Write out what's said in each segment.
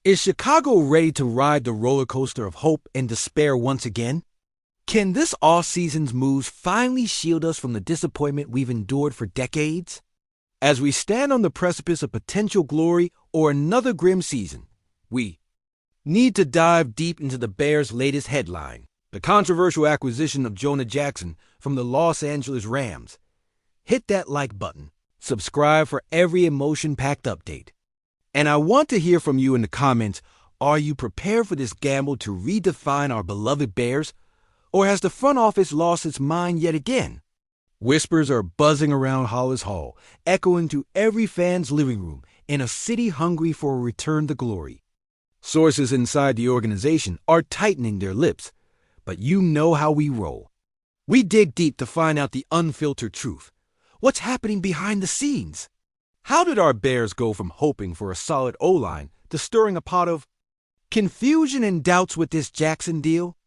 Is Chicago ready to ride the roller coaster of hope and despair once again? Can this offseason's moves finally shield us from the disappointment we've endured for decades? As we stand on the precipice of potential glory or another grim season, we need to dive deep into the Bears' latest headline, the controversial acquisition of Jonah Jackson from the Los Angeles Rams. Hit that like button, subscribe for every emotion-packed update. And I want to hear from you in the comments. Are you prepared for this gamble to redefine our beloved Bears? Or has the front office lost its mind yet again? Whispers are buzzing around Halas Hall, echoing to every fan's living room in a city hungry for a return to glory. Sources inside the organization are tightening their lips, but you know how we roll. We dig deep to find out the unfiltered truth. What's happening behind the scenes? How did our Bears go from hoping for a solid O-line to stirring a pot of confusion and doubts with this Jackson deal?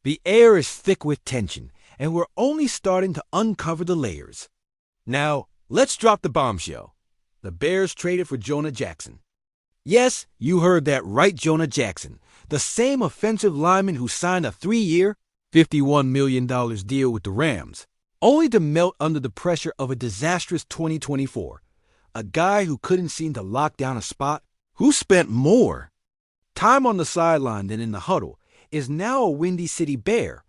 The air is thick with tension, and we're only starting to uncover the layers. Now, let's drop the bombshell. The Bears traded for Jonah Jackson. Yes, you heard that right, Jonah Jackson, the same offensive lineman who signed a 3-year, $51 million deal with the Rams, only to melt under the pressure of a disastrous 2024. A guy who couldn't seem to lock down a spot, who spent more time on the sideline than in the huddle, is now a Windy City Bear.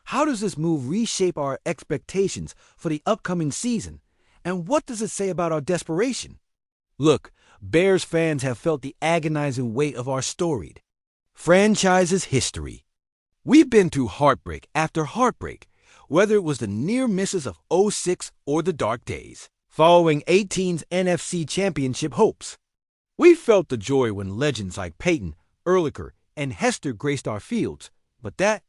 How does this move reshape our expectations for the upcoming season? And what does it say about our desperation? Look, Bears fans have felt the agonizing weight of our storied franchise's history. We've been through heartbreak after heartbreak, whether it was the near misses of '06 or the dark days following 18's NFC Championship hopes. We felt the joy when legends like Peyton, Urlacher, and Hester graced our fields, but that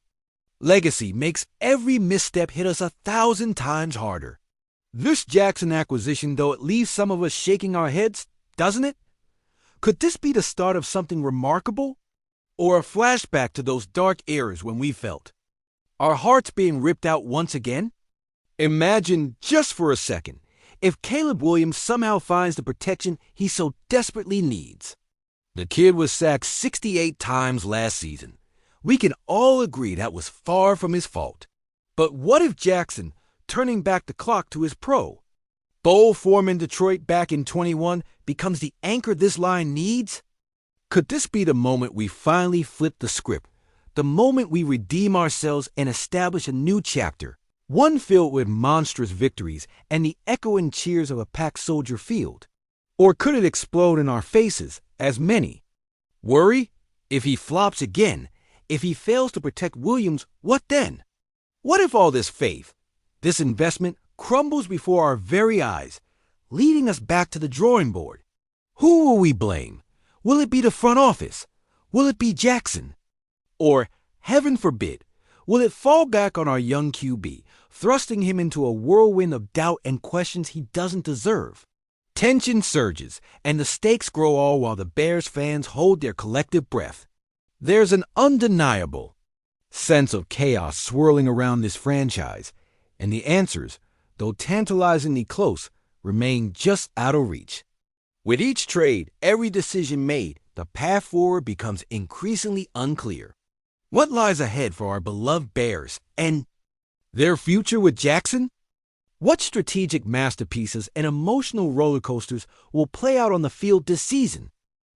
legacy makes every misstep hit us 1,000 times harder. This Jackson acquisition, though, it leaves some of us shaking our heads, doesn't it? Could this be the start of something remarkable? Or a flashback to those dark eras when we felt our hearts being ripped out once again? Imagine, just for a second, if Caleb Williams somehow finds the protection he so desperately needs. The kid was sacked 68 times last season. We can all agree that was far from his fault. But what if Jackson, turning back the clock to his pro, bowl form in Detroit back in 21, becomes the anchor this line needs? Could this be the moment we finally flip the script? The moment we redeem ourselves and establish a new chapter? One filled with monstrous victories and the echoing cheers of a packed Soldier Field? Or could it explode in our faces, as many worry? If he flops again, if he fails to protect Williams, what then? What if all this faith, this investment, crumbles before our very eyes, leading us back to the drawing board? Who will we blame? Will it be the front office? Will it be Jackson? Or, heaven forbid, will it fall back on our young QB, thrusting him into a whirlwind of doubt and questions he doesn't deserve? Tension surges, and the stakes grow all while the Bears fans hold their collective breath. There's an undeniable sense of chaos swirling around this franchise, and the answers, though tantalizingly close, remain just out of reach. With each trade, every decision made, the path forward becomes increasingly unclear. What lies ahead for our beloved Bears and their future with Jackson? What strategic masterpieces and emotional roller coasters will play out on the field this season?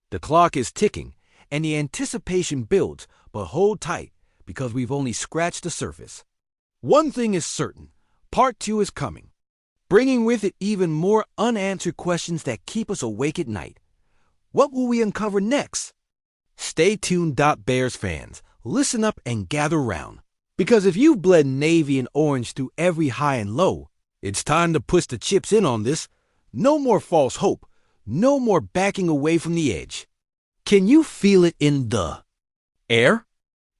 The clock is ticking, and the anticipation builds, but hold tight, because we've only scratched the surface. One thing is certain, Part 2 is coming, bringing with it even more unanswered questions that keep us awake at night. What will we uncover next? Stay tuned, Bears fans. Listen up and gather round. Because if you've bled navy and orange through every high and low, it's time to push the chips in on this. No more false hope. No more backing away from the edge. Can you feel it in the air?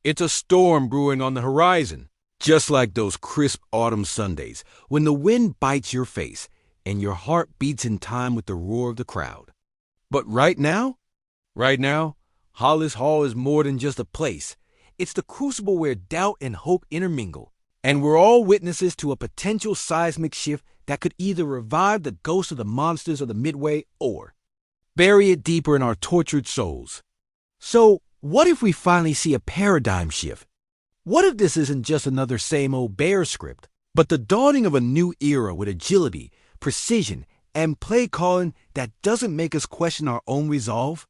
It's a storm brewing on the horizon, just like those crisp autumn Sundays when the wind bites your face and your heart beats in time with the roar of the crowd. But right now, Halas Hall is more than just a place. It's the crucible where doubt and hope intermingle, and we're all witnesses to a potential seismic shift that could either revive the ghost of the monsters of the Midway or bury it deeper in our tortured souls. So, what if we finally see a paradigm shift? What if this isn't just another same old Bear script, but the dawning of a new era with agility, precision, and play calling that doesn't make us question our own resolve?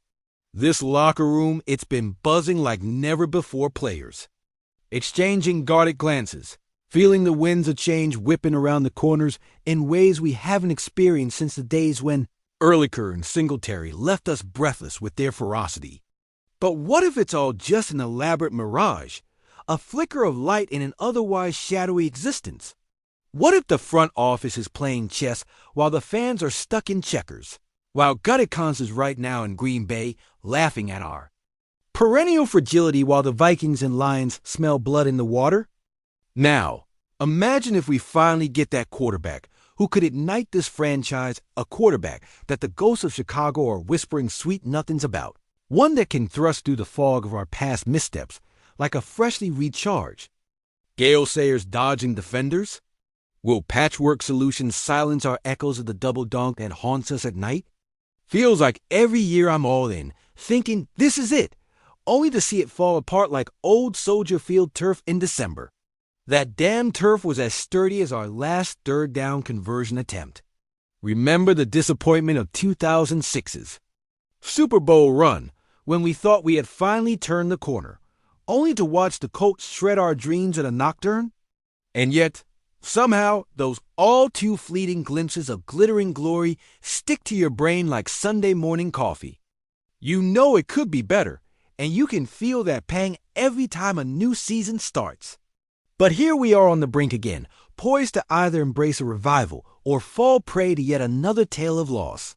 This locker room, it's been buzzing like never before players. Exchanging guarded glances, feeling the winds of change whipping around the corners in ways we haven't experienced since the days when Ehrlicher and Singletary left us breathless with their ferocity. But what if it's all just an elaborate mirage, a flicker of light in an otherwise shadowy existence? What if the front office is playing chess while the fans are stuck in checkers, while Gutekunst is right now in Green Bay laughing at our perennial fragility while the Vikings and Lions smell blood in the water? Now, imagine if we finally get that quarterback who could ignite this franchise, a quarterback that the ghosts of Chicago are whispering sweet nothings about, one that can thrust through the fog of our past missteps like a freshly recharged Gale Sayers dodging defenders. Will Patchwork Solutions silence our echoes of the double dunk that haunts us at night? Feels like every year I'm all in, thinking this is it, only to see it fall apart like old Soldier Field turf in December. That damn turf was as sturdy as our last third down conversion attempt. Remember the disappointment of 2006's Super Bowl run when we thought we had finally turned the corner, only to watch the Colts shred our dreams at a nocturne? And yet, somehow, those all-too-fleeting glimpses of glittering glory stick to your brain like Sunday morning coffee. You know it could be better, and you can feel that pang every time a new season starts. But here we are on the brink again, poised to either embrace a revival or fall prey to yet another tale of loss.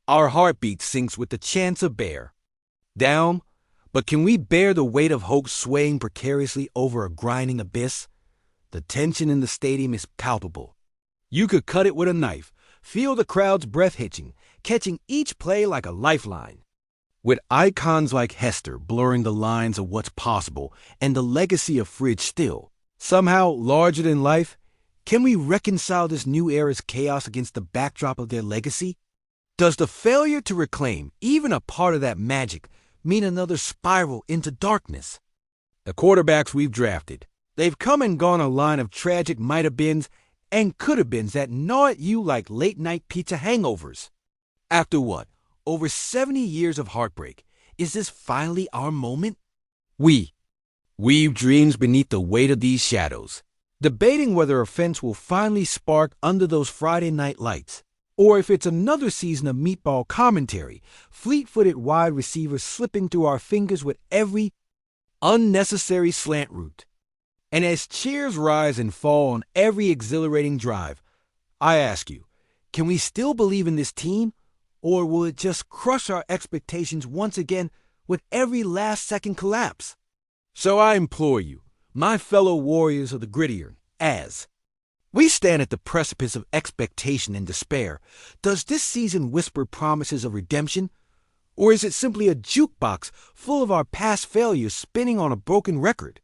Our heartbeat sinks with the chance of bear. Down, but can we bear the weight of hope swaying precariously over a grinding abyss? The tension in the stadium is palpable. You could cut it with a knife, feel the crowd's breath hitching, catching each play like a lifeline. With icons like Hester blurring the lines of what's possible and the legacy of Fridge still, somehow larger than life, can we reconcile this new era's chaos against the backdrop of their legacy? Does the failure to reclaim even a part of that magic mean another spiral into darkness? The quarterbacks we've drafted, they've come and gone a line of tragic might-have-beens and could-have-beens that gnaw at you like late-night pizza hangovers. After what? Over 70 years of heartbreak, is this finally our moment? We weave dreams beneath the weight of these shadows, debating whether offense will finally spark under those Friday night lights, or if it's another season of meatball commentary, fleet-footed wide receivers slipping through our fingers with every unnecessary slant route. And as cheers rise and fall on every exhilarating drive, I ask you, can we still believe in this team, or will it just crush our expectations once again with every last-second collapse? So I implore you, my fellow warriors of the gridiron, as we stand at the precipice of expectation and despair, does this season whisper promises of redemption, or is it simply a jukebox full of our past failures spinning on a broken record?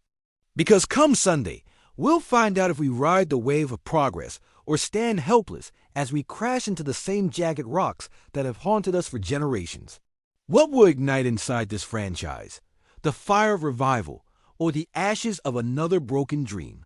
Because come Sunday, we'll find out if we ride the wave of progress or stand helpless as we crash into the same jagged rocks that have haunted us for generations. What will ignite inside this franchise? The fire of revival or the ashes of another broken dream?